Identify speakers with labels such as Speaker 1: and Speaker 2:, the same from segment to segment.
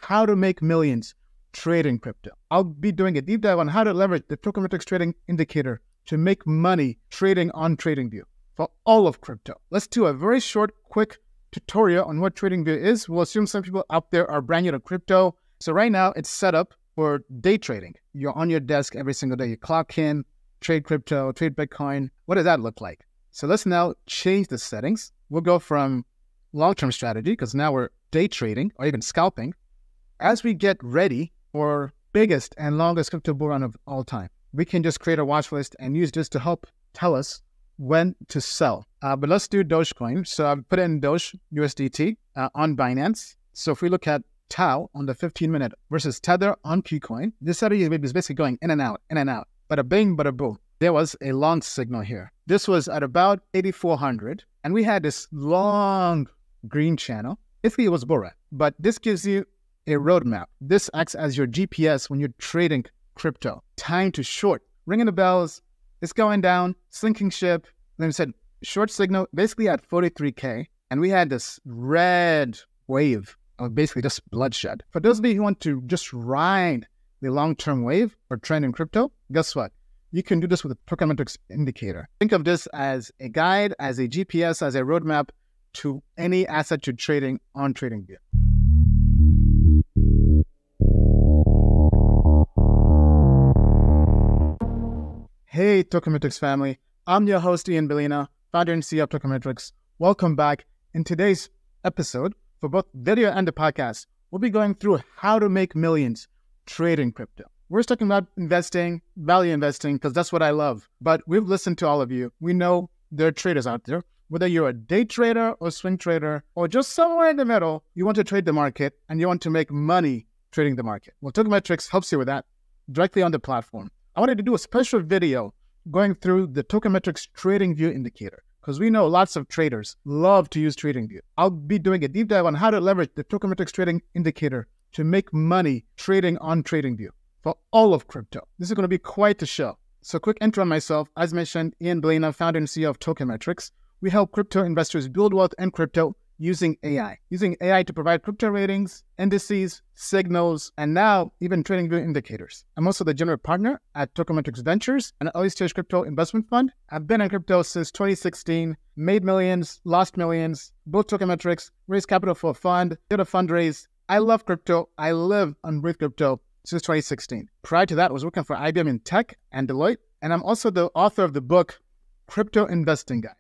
Speaker 1: how to make millions trading crypto. I'll be doing a deep dive on how to leverage the tokenomics trading indicator to make money trading on TradingView for all of crypto. Let's do a very short, quick tutorial on what TradingView is. We'll assume some people out there are brand new to crypto. So right now it's set up for day trading. You're on your desk every single day. You clock in, trade crypto, trade Bitcoin. What does that look like? So let's now change the settings. We'll go from long-term strategy, because now we're day trading or even scalping, as we get ready for biggest and longest crypto bull run of all time. We can just create a watch list and use this to help tell us when to sell. But let's do Dogecoin. So I've put in Doge USDT on Binance. So if we look at Tau on the 15-minute versus Tether on KuCoin, this strategy is basically going in and out, in and out. Bada bing, bada boom. There was a long signal here. This was at about 8,400, and we had this long green channel. Basically, it was bull run, but this gives you a roadmap. This acts as your GPS when you're trading crypto. Time to short. Ringing the bells. It's going down. Sinking ship. Then we said short signal, basically at 43K, and we had this red wave of basically just bloodshed. For those of you who want to just ride the long-term wave or trend in crypto, guess what? You can do this with a tokenomics indicator. Think of this as a guide, as a GPS, as a roadmap to any asset you're trading on TradingView. Hey, Tokenomics family. I'm your host, Ian Bellina, founder and CEO of Tokenomics. Welcome back. In today's episode, for both video and the podcast, we'll be going through how to make millions trading crypto. We're talking about investing, value investing, because that's what I love. But we've listened to all of you. We know there are traders out there. Whether you're a day trader or swing trader or just somewhere in the middle, you want to trade the market and you want to make money trading the market. Well, Tokenomics helps you with that directly on the platform. I wanted to do a special video going through the Tokenomics TradingView indicator, because we know lots of traders love to use TradingView. I'll be doing a deep dive on how to leverage the Tokenomics trading indicator to make money trading on TradingView for all of crypto. This is going to be quite the show. So quick intro on myself. As mentioned, Ian Bellina, founder and CEO of Tokenomics. We help crypto investors build wealth in crypto using AI. Using AI to provide crypto ratings, indices, signals, and now even TradingView indicators. I'm also the general partner at Tokenomics Ventures, an early-stage crypto investment fund. I've been in crypto since 2016, made millions, lost millions, built Tokenomics, raised capital for a fund, did a fundraise. I love crypto. I live and breathe crypto since 2016. Prior to that, I was working for IBM in tech and Deloitte, and I'm also the author of the book, Crypto Investing Guide,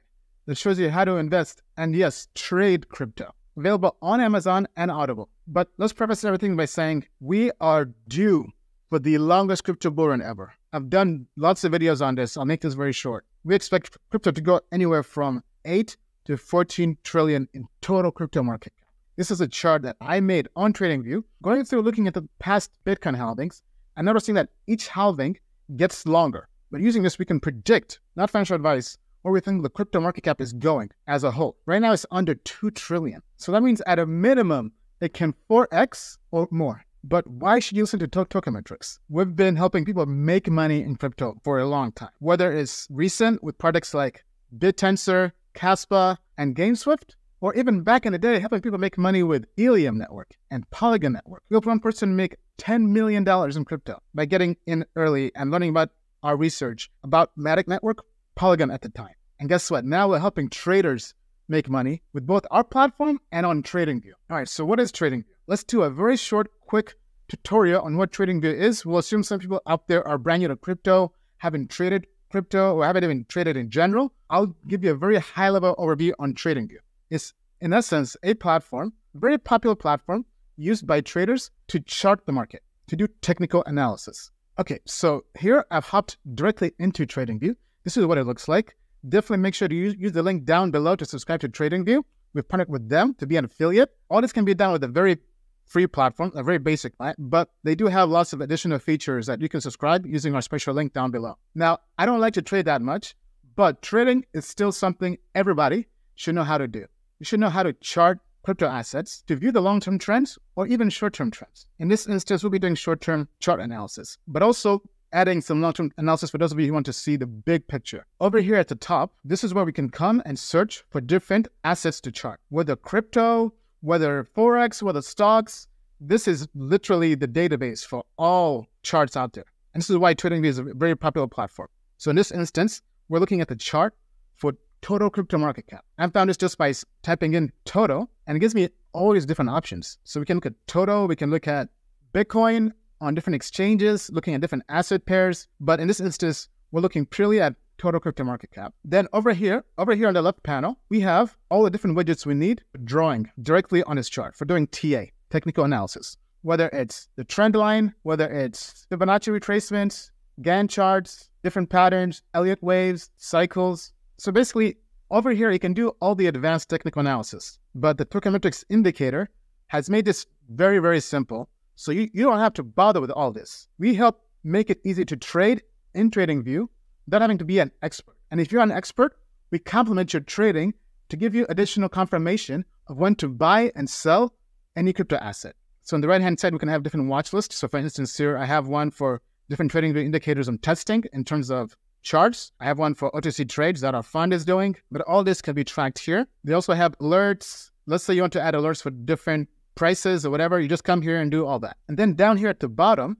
Speaker 1: that shows you how to invest and, yes, trade crypto. Available on Amazon and Audible. But let's preface everything by saying we are due for the longest crypto bull run ever. I've done lots of videos on this. I'll make this very short. We expect crypto to go anywhere from 8 to 14 trillion in total crypto market cap. This is a chart that I made on TradingView, going through looking at the past Bitcoin halvings and noticing that each halving gets longer. But using this, we can predict, not financial advice, where we think the crypto market cap is going as a whole. Right now, it's under 2 trillion. So that means at a minimum, it can 4x or more. But why should you listen to Tokenomics? We've been helping people make money in crypto for a long time. Whether it's recent with products like BitTensor, Kaspa, and GameSwift, or even back in the day, helping people make money with Helium Network and Polygon Network. We helped one person make $10 million in crypto by getting in early and learning about our research about Matic Network, Polygon at the time. And guess what? Now we're helping traders make money with both our platform and on TradingView. All right, so what is TradingView? Let's do a very short, quick tutorial on what TradingView is. We'll assume some people out there are brand new to crypto, haven't traded crypto, or haven't even traded in general. I'll give you a very high-level overview on TradingView. It's, in essence, a platform, a very popular platform used by traders to chart the market, to do technical analysis. Okay, so here I've hopped directly into TradingView. This is what it looks like. Definitely make sure to use the link down below to subscribe to TradingView. We've partnered with them to be an affiliate. All this can be done with a very free platform, a very basic plan, but they do have lots of additional features that you can subscribe using our special link down below. Now, I don't like to trade that much, but trading is still something everybody should know how to do. You should know how to chart crypto assets to view the long-term trends or even short-term trends. In this instance, we'll be doing short-term chart analysis, but also adding some long-term analysis for those of you who want to see the big picture. Over here at the top, this is where we can come and search for different assets to chart, whether crypto, whether Forex, whether stocks, this is literally the database for all charts out there. And this is why TradingView is a very popular platform. So in this instance, we're looking at the chart for total crypto market cap. I found this just by typing in total, and it gives me all these different options. So we can look at total, we can look at Bitcoin on different exchanges, looking at different asset pairs. But in this instance, we're looking purely at total crypto market cap. Then over here on the left panel, we have all the different widgets we need for drawing directly on this chart for doing TA, technical analysis. Whether it's the trend line, whether it's Fibonacci retracements, Gantt charts, different patterns, Elliott waves, cycles. So basically, over here, you can do all the advanced technical analysis. But the tokenmetrics indicator has made this very, very simple. So you don't have to bother with all this. We help make it easy to trade in TradingView without having to be an expert. And if you're an expert, we complement your trading to give you additional confirmation of when to buy and sell any crypto asset. So on the right-hand side, we can have different watch lists. So for instance, here I have one for different TradingView indicators I'm testing in terms of charts. I have one for OTC trades that our fund is doing, but all this can be tracked here. They also have alerts. Let's say you want to add alerts for different prices or whatever. You just come here and do all that. And then down here at the bottom,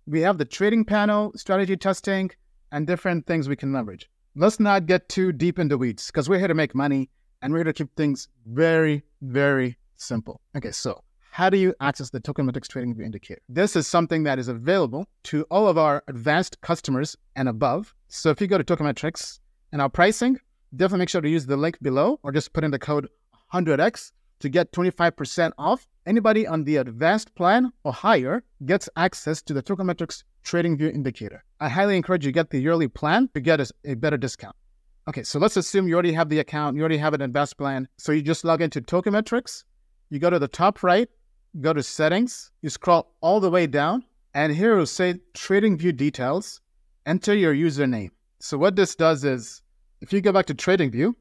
Speaker 1: we have the trading panel, strategy testing, and different things we can leverage. Let's not get too deep in the weeds because we're here to make money and we're here to keep things very, very simple. Okay, so how do you access the tokenmetrics TradingView indicator? This is something that is available to all of our advanced customers and above. So if you go to tokenmetrics and our pricing, definitely make sure to use the link below or just put in the code 100x to get 25% off. Anybody on the advanced plan or higher gets access to the tokenmetrics TradingView indicator. I highly encourage you to get the yearly plan to get a better discount. Okay, so let's assume you already have the account, you already have an advanced plan. So you just log into tokenmetrics, you go to the top right, go to settings, you scroll all the way down, and here it will say TradingView details, enter your username. So what this does is, if you go back to TradingView,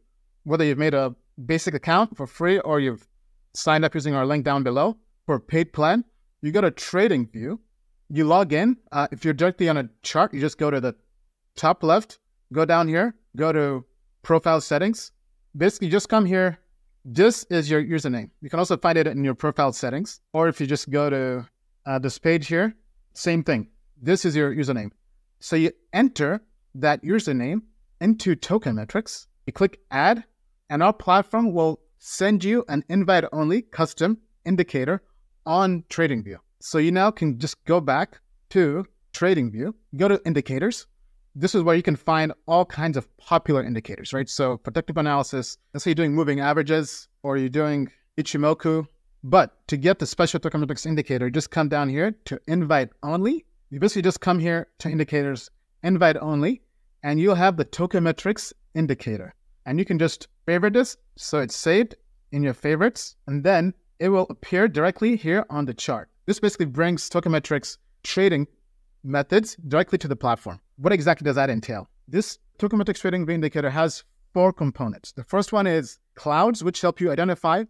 Speaker 1: whether you've made a basic account for free or you've signed up using our link down below for a paid plan, you go to TradingView, you log in. If you're directly on a chart, you just go to the top left, go down here, go to profile settings. Basically, just come here. This is your username. You can also find it in your profile settings. Or if you just go to this page here, same thing. This is your username. So you enter that username into tokenmetrics. You click add, and our platform will send you an invite-only custom indicator on TradingView. So you now can just go back to TradingView, go to indicators. This is where you can find all kinds of popular indicators, right? So for technical analysis, let's say you're doing moving averages or you're doing Ichimoku. But to get the special tokenmetrics indicator, just come down here to invite only. You basically just come here to indicators, invite only, and you'll have the tokenmetrics indicator. And you can just favorite this so it's saved in your favorites, and then it will appear directly here on the chart. This basically brings tokenmetrics trading methods directly to the platform. What exactly does that entail? This tokenmetrics trading indicator has 4 components. The first one is clouds, which help you identify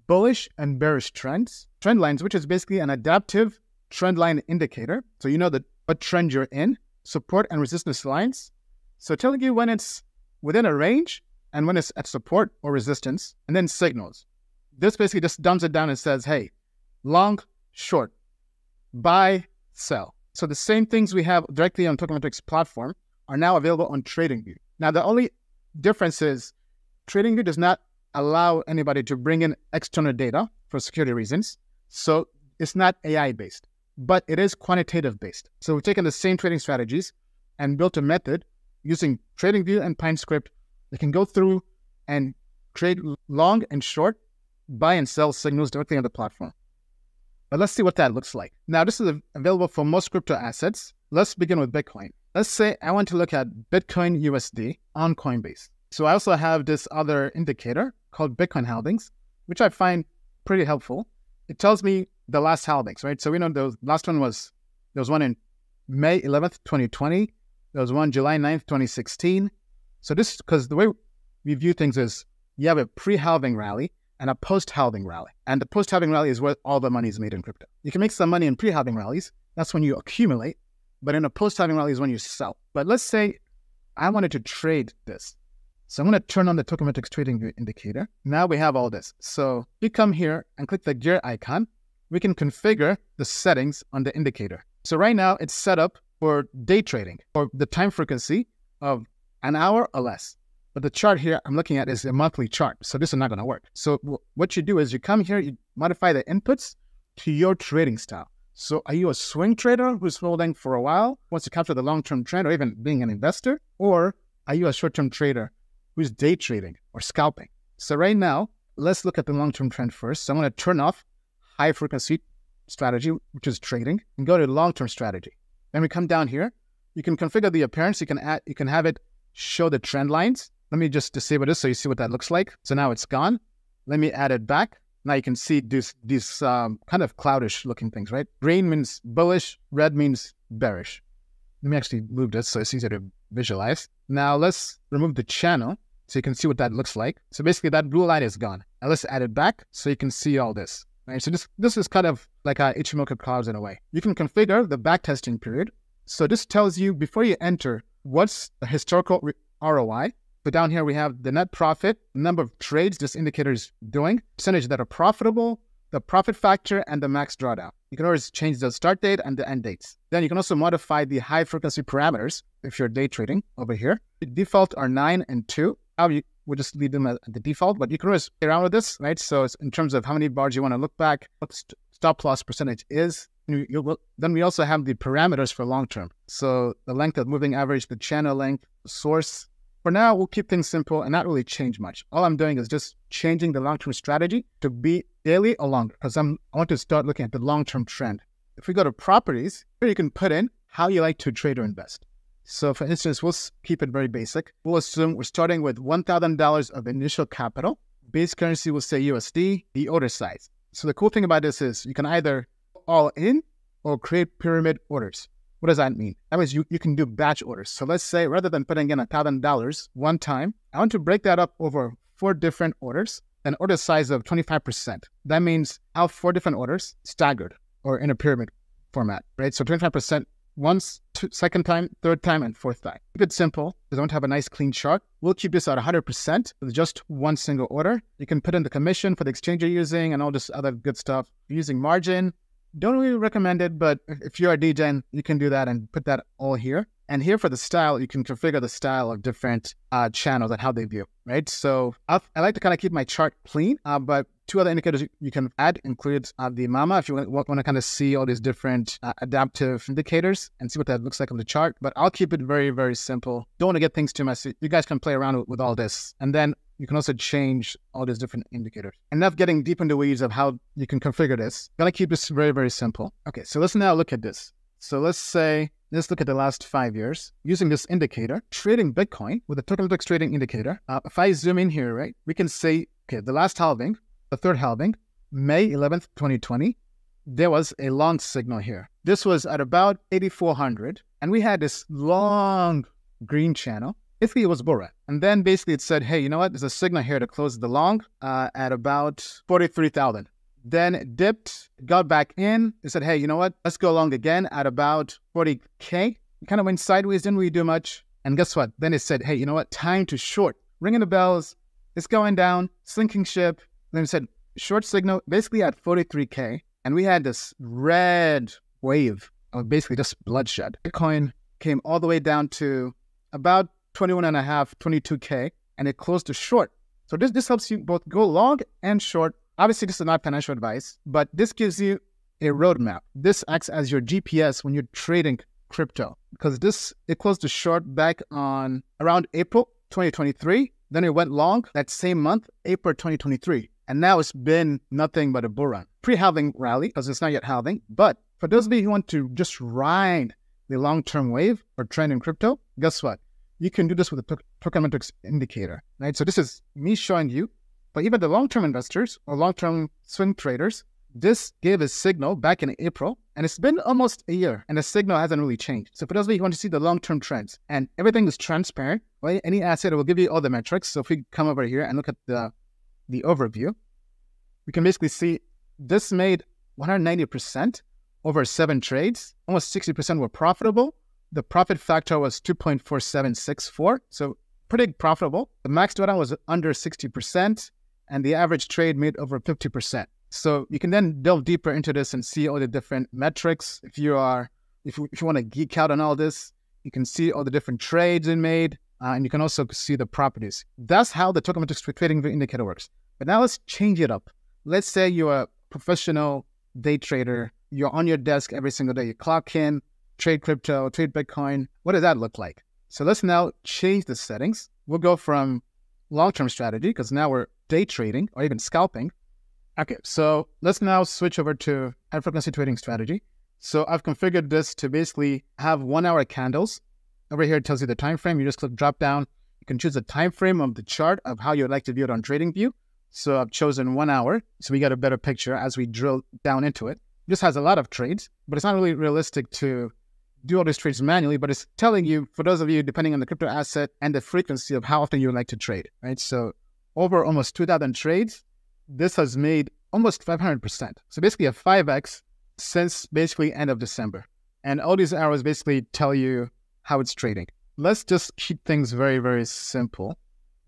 Speaker 1: bullish and bearish trends. Trend lines, which is basically an adaptive trend line indicator. So you know what trend you're in. Support and resistance lines. So telling you when it's within a range and when it's at support or resistance. And then signals. This basically just dumps it down and says, hey, long, short, buy, sell. So the same things we have directly on tokenmetrics platform are now available on TradingView. Now, the only difference is TradingView does not allow anybody to bring in external data for security reasons. So it's not AI-based, but it is quantitative-based. So we've taken the same trading strategies and built a method using TradingView and PineScript that can go through and trade long and short, buy and sell signals directly on the platform. But let's see what that looks like. Now, this is available for most crypto assets. Let's begin with Bitcoin. Let's say I want to look at Bitcoin USD on Coinbase. So I also have this other indicator called Bitcoin halvings, which I find pretty helpful. It tells me the last halvings, right? So we know the last one there was one in May 11th, 2020. There was one July 9th, 2016. So this, because the way we view things is you have a pre-halving rally and a post-halving rally. And the post-halving rally is where all the money is made in crypto. You can make some money in pre-halving rallies. That's when you accumulate. But in a post-halving rally is when you sell. But let's say I wanted to trade this. So I'm going to turn on the tokenmetrics trading indicator. Now we have all this. So you come here and click the gear icon. we can configure the settings on the indicator. So right now it's set up for day trading or the time frequency of an hour or less. But the chart here I'm looking at is a monthly chart. So this is not going to work. So what you do is you come here, you modify the inputs to your trading style. So are you a swing trader who's holding for a while, wants to capture the long-term trend or even being an investor? Or are you a short-term trader who's day trading or scalping? So right now, let's look at the long-term trend first. So I'm going to turn off high frequency strategy, which is trading, and go to long-term strategy. Then we come down here. You can configure the appearance. You can have it show the trend lines. Let me just disable this so you see what that looks like. So now it's gone. Let me add it back. Now you can see these kind of cloudish looking things, right? Green means bullish, red means bearish. Let me actually move this so it's easier to visualize. Now let's remove the channel so you can see what that looks like. So basically that blue line is gone. Now let's add it back so you can see all this. Right? So this is kind of like Ichimoku clouds in a way. You can configure the backtesting period. So this tells you before you enter what's the historical ROI. So down here we have the net profit, number of trades this indicator is doing, percentage that are profitable, the profit factor, and the max drawdown. You can always change the start date and the end dates. Then you can also modify the high frequency parameters if you're day trading over here. The default are 9 and 2. We'll just leave them at the default, but you can always play around with this, right? So it's in terms of how many bars you want to look back, what stop loss percentage is. Then we also have the parameters for long term. So the length of moving average, the channel length, the source. For now, we'll keep things simple and not really change much. All I'm doing is just changing the long-term strategy to be daily or longer because I want to start looking at the long-term trend. If we go to properties, here you can put in how you like to trade or invest. So for instance, we'll keep it very basic. We'll assume we're starting with $1,000 of initial capital. Base currency will say USD, the order size. So the cool thing about this is you can either all in or create pyramid orders. What does that mean? That means you can do batch orders. So let's say rather than putting in $1,000 one time, I want to break that up over 4 different orders, an order size of 25%. That means I have 4 different orders staggered or in a pyramid format, right? So 25% once, second time, third time, and fourth time. Keep it simple because I want to have a nice clean chart. We'll keep this at 100% with just one single order. You can put in the commission for the exchange you're using and all this other good stuff. If you're using margin, don't really recommend it, but if you're a DGen, you can do that and put that all here. And here for the style, you can configure the style of different channels and how they view, right? So I like to kind of keep my chart clean, but 2 other indicators you can add includes the MAMA if you want to kind of see all these different adaptive indicators and see what that looks like on the chart. But I'll keep it very, very simple. Don't want to get things too messy. You guys can play around with all this. And then you can also change all these different indicators. Enough getting deep in the weeds of how you can configure this. Gonna keep this very, very simple. Okay, so let's now look at this. So let's look at the last 5 years using this indicator, trading Bitcoin with a tokenomics trading indicator. If I zoom in here, right, we can say, okay, the last halving, the third halving, May 11th, 2020, there was a long signal here. This was at about 8,400, and we had this long green channel. Basically, it was bull run. And then basically it said, hey, you know what? There's a signal here to close the long at about 43,000. Then it dipped, got back in. It said, hey, you know what? Let's go long again at about 40K. It kind of went sideways, didn't really do much. And guess what? Then it said, hey, you know what? Time to short. Ringing the bells. It's going down, sinking ship. Then it said, short signal, basically at 43K. And we had this red wave of basically just bloodshed. Bitcoin came all the way down to about 21.5, 22K, and it closed to short. So this helps you both go long and short. Obviously, this is not financial advice, but this gives you a roadmap. This acts as your GPS when you're trading crypto because it closed to short back on around April 2023. Then it went long that same month, April 2023. And now it's been nothing but a bull run. Pre-halving rally because it's not yet halving. But for those of you who want to just ride the long-term wave or trend in crypto, guess what? You can do this with a tokenomics indicator, right? So this is me showing you, but even the long-term investors or long-term swing traders, this gave a signal back in April, and it's been almost a year, and the signal hasn't really changed. So for those of you who want to see the long-term trends, and everything is transparent, right? Any asset will give you all the metrics. So if we come over here and look at the overview, we can basically see this made 190% over 7 trades. Almost 60% were profitable. The profit factor was 2.4764, so pretty profitable. The max drawdown was under 60%, and the average trade made over 50%. So you can then delve deeper into this and see all the different metrics. If you want to geek out on all this, you can see all the different trades it made, and you can also see the properties. That's how the tokenomics trading indicator works. But now let's change it up. Let's say you're a professional day trader. You're on your desk every single day. You clock in, trade crypto, trade Bitcoin. What does that look like? So let's now change the settings. We'll go from long-term strategy, because now we're day trading or even scalping. Okay, so let's now switch over to high-frequency trading strategy. So I've configured this to basically have 1 hour candles. Over here, it tells you the time frame. You just click drop down. You can choose the time frame of the chart of how you'd like to view it on TradingView. So I've chosen 1 hour, so we get a better picture as we drill down into it. This has a lot of trades, but it's not really realistic to do all these trades manually, but it's telling you, for those of you, depending on the crypto asset and the frequency of how often you would like to trade, right? So over almost 2,000 trades, this has made almost 500%. So basically a 5x since basically end of December. And all these arrows basically tell you how it's trading. Let's just keep things very, very simple,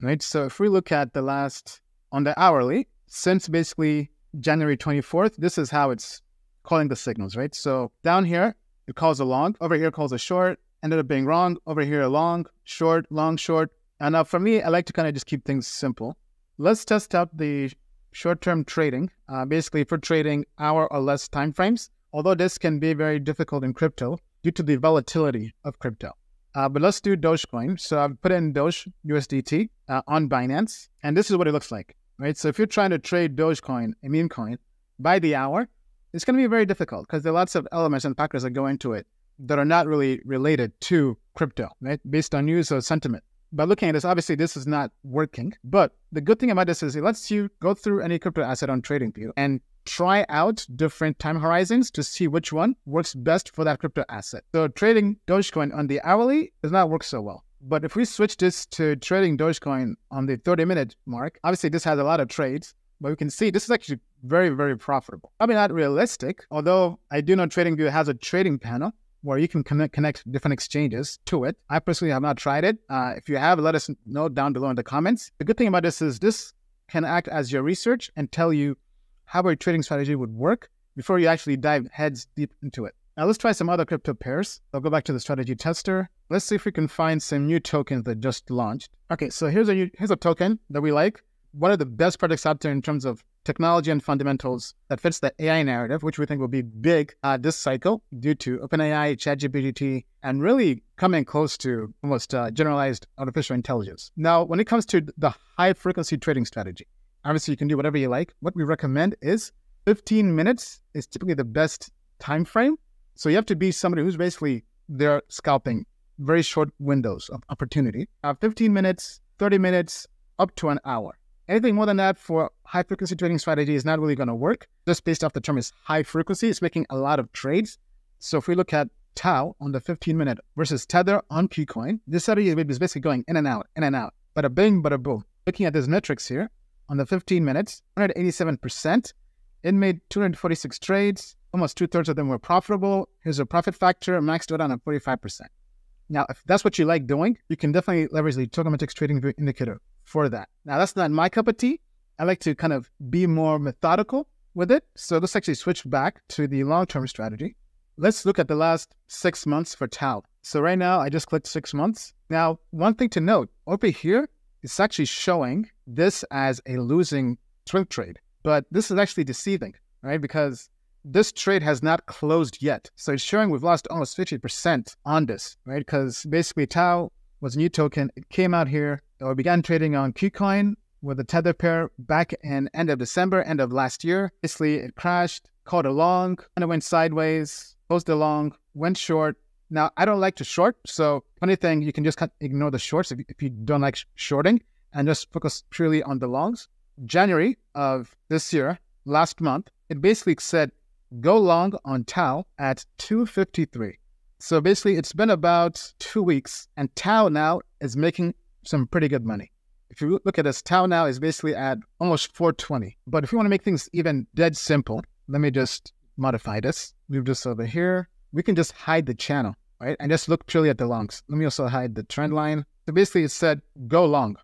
Speaker 1: right? So if we look at the last, on the hourly, since basically January 24th, this is how it's calling the signals, right? So down here, it calls a long, over here calls a short, ended up being wrong, over here a long, short, short. And now for me, I like to kind of just keep things simple. Let's test out the short-term trading, basically for trading hour or less time frames, although this can be very difficult in crypto due to the volatility of crypto. But let's do Dogecoin. So I've put in Doge USDT on Binance, and this is what it looks like, right? So if you're trying to trade Dogecoin, a meme coin, by the hour, it's going to be very difficult because there are lots of elements and factors that go into it that are not really related to crypto, right? Based on news or sentiment. By looking at this, obviously this is not working. But the good thing about this is it lets you go through any crypto asset on TradingView and try out different time horizons to see which one works best for that crypto asset. So trading Dogecoin on the hourly does not work so well. But if we switch this to trading Dogecoin on the 30-minute mark, obviously this has a lot of trades, but we can see this is actually very, very profitable. Probably not realistic, although I do know TradingView has a trading panel where you can connect different exchanges to it. I personally have not tried it. If you have, let us know down below in the comments. The good thing about this is this can act as your research and tell you how a trading strategy would work before you actually dive heads deep into it. Now let's try some other crypto pairs. I'll go back to the strategy tester. Let's see if we can find some new tokens that just launched. Okay, so here's a token that we like. One of the best projects out there in terms of technology and fundamentals that fits the AI narrative, which we think will be big this cycle due to OpenAI, ChatGPT, and really coming close to almost generalized artificial intelligence. Now, when it comes to the high-frequency trading strategy, obviously you can do whatever you like. What we recommend is 15 minutes is typically the best time frame. So you have to be somebody who's basically there scalping very short windows of opportunity. 15 minutes, 30 minutes, up to an hour. Anything more than that for high-frequency trading strategy is not really going to work. Just based off the term is high frequency, it's making a lot of trades. So if we look at Tau on the 15-minute versus Tether on KuCoin, this strategy is basically going in and out, bada bing, bada boom. Looking at these metrics here, on the 15 minutes, 187%. It made 246 trades. Almost 2/3 of them were profitable. Here's a profit factor, max drawdown at 45%. Now, if that's what you like doing, you can definitely leverage the tokenomics trading indicator for that. Now, that's not my cup of tea. I like to kind of be more methodical with it. So let's actually switch back to the long-term strategy. Let's look at the last 6 months for Tau. So right now, I just clicked 6 months. Now, one thing to note, over here, it's actually showing this as a losing swing trade. But this is actually deceiving, right? Because this trade has not closed yet. So it's showing we've lost almost 50% on this, right? Because basically Tau was a new token. It came out here. We began trading on KuCoin with a Tether pair back in end of December, end of last year. Basically, it crashed, called a long, and it went sideways, closed a long, went short. Now, I don't like to short. So funny thing, you can just ignore the shorts if you don't like shorting and just focus purely on the longs. January of this year, last month, it basically said, go long on Tau at 253. So basically, it's been about 2 weeks, and Tau now is making some pretty good money. If you look at this, Tau now is basically at almost 420. But if you want to make things even dead simple, let me just modify this. Move this over here. We can just hide the channel, right? And just look purely at the longs. Let me also hide the trend line. So basically, it said, go long,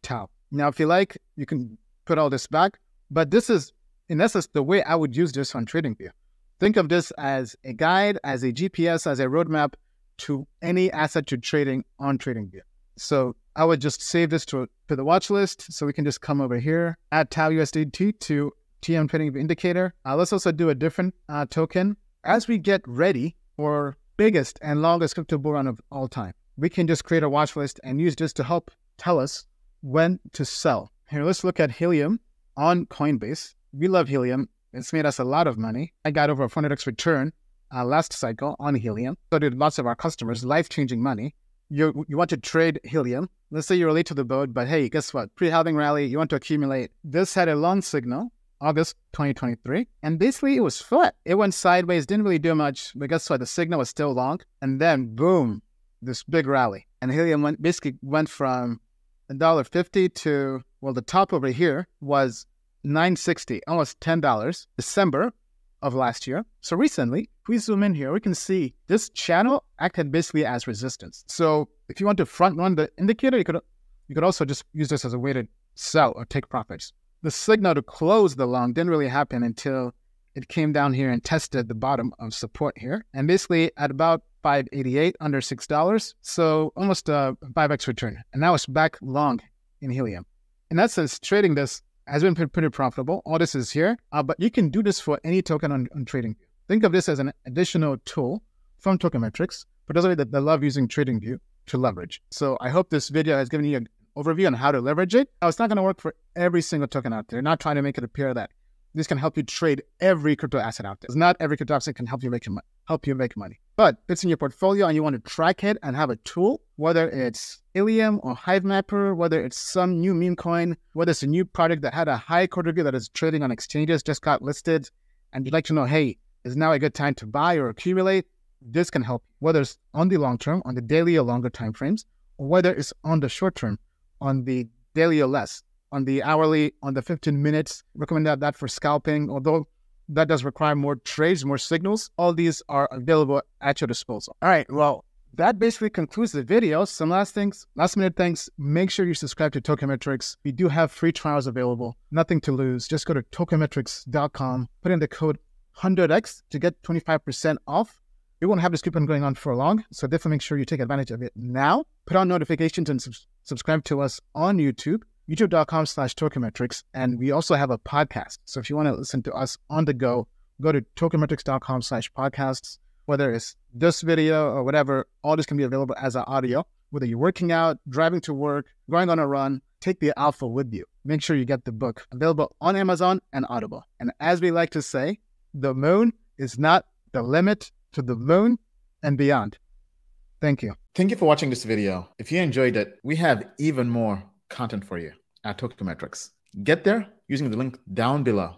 Speaker 1: Tau. Now, if you like, you can put all this back. But this is in essence, the way I would use this on TradingView. Think of this as a guide, as a GPS, as a roadmap to any asset you're trading on TradingView. So I would just save this to the watch list. So we can just come over here, add TAU USDT to TM TradingView indicator. Let's also do a different token. As we get ready for biggest and longest crypto bull run of all time, we can just create a watch list and use this to help tell us when to sell. Here, let's look at Helium on Coinbase. We love Helium. It's made us a lot of money. I got over a 400x return last cycle on Helium. So did lots of our customers, life-changing money. You want to trade Helium. Let's say you're late to the boat, but hey, guess what? Pre-halving rally, you want to accumulate. This had a long signal, August 2023, and basically it was flat. It went sideways, didn't really do much, but guess what? The signal was still long, and then boom, this big rally. And Helium basically went from $1.50 to, well, the top over here was $9.60, almost $10, December of last year. So recently, if we zoom in here, we can see this channel acted basically as resistance. So if you want to front run the indicator, you could also just use this as a way to sell or take profits. The signal to close the long didn't really happen until it came down here and tested the bottom of support here. And basically at about $5.88, under $6. So almost a 5x return. And now it's back long in Helium. In that sense, trading this has been pretty profitable. All this is here, but you can do this for any token on TradingView. Think of this as an additional tool from Tokenmetrics, for those of you that love using TradingView to leverage. So I hope this video has given you an overview on how to leverage it. Now, it's not going to work for every single token out there. Not trying to make it appear that this can help you trade every crypto asset out there. Not every crypto asset can help you make money. But if it's in your portfolio and you want to track it and have a tool, whether it's Helium or HiveMapper, whether it's some new meme coin, whether it's a new product that had a high quarter view that is trading on exchanges, just got listed, and you'd like to know, hey, is now a good time to buy or accumulate? This can help you, whether it's on the long term, on the daily or longer time frames, or whether it's on the short term, on the daily or less, on the hourly, on the 15 minutes. Recommend that for scalping, although that does require more trades, more signals. All these are available at your disposal. All right, well, that basically concludes the video. Some last minute things. Make sure you subscribe to Tokenmetrics. We do have free trials available. Nothing to lose. Just go to tokenmetrics.com, put in the code 100x to get 25% off. We won't have this coupon going on for long, so definitely make sure you take advantage of it now. Put on notifications and subscribe to us on YouTube, youtube.com/Tokenmetrics. And we also have a podcast. So if you want to listen to us on the go, go to tokenmetrics.com/podcasts. Whether it's this video or whatever, all this can be available as an audio. Whether you're working out, driving to work, going on a run, take the alpha with you. Make sure you get the book, available on Amazon and Audible. And as we like to say, the moon is not the limit to the moon and beyond. Thank you. Thank you for watching this video. If you enjoyed it, we have even more content for you at Tokenmetrics. Get there using the link down below.